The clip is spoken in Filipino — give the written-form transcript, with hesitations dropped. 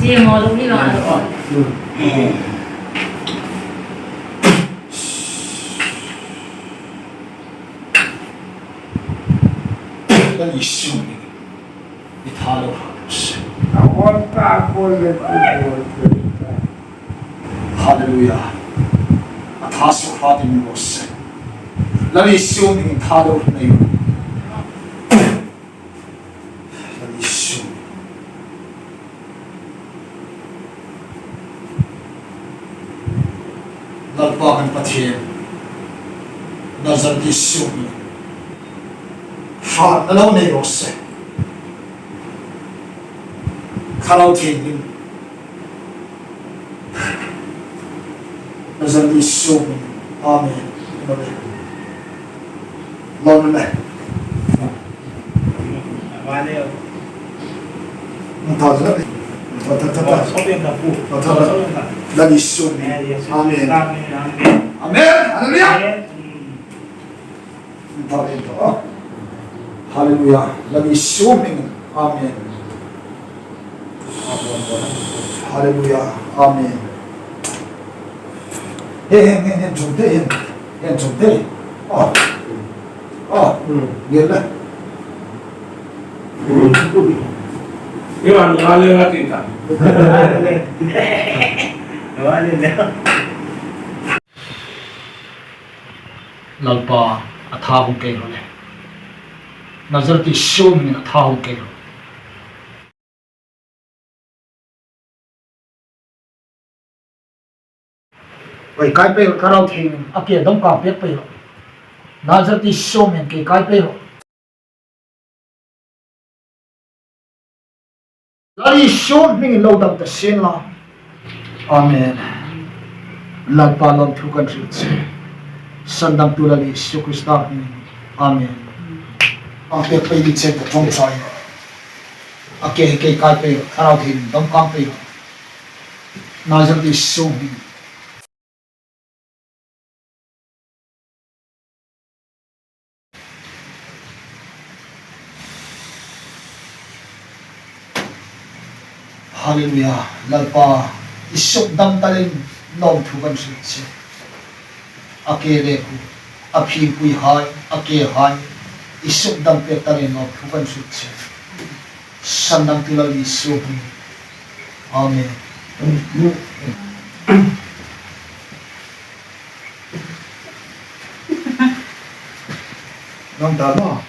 Dia mau lu ni lah. Dan Isu italo halos. Hallelujah. Ataso hatin Diyos. Dan Isu italo na yun. Dan Isu. Nagbakan pati Nazareth Isu nalaw na Diyos. Karaw tingin Nazareth Isu. Amen. Lord na. Mana yo? Tata. Dan Isu. Amen. Amen. Hallelujah. Hallelujah. Dan Isu. Amen. Hallelujah. Amen. Hen jumte. Gila. Iwan ngale natin ka. Ngale na. Lalpa athahong kayo le. Nazareth Isu athahong kayo. Wai kai pe karau thing ake dom ka pe pe Nazareth Isu ke kai pe Lari Isu lo dam ta sin la. Amen. Lalpa lam thu kan rit sandam tu lali Isu Krista. Amen. Ake pe di che ka thong chai ake ke kai pe karau thing dom ka pe Nazareth Isu. Hallelujah. Lalpa isuk dam talin nom thukan sutse. Ake reku aphi pui hai ake hai isuk dam pe talin nom thukan sutse. Sandam tulal Isu. Amen. Nom dama.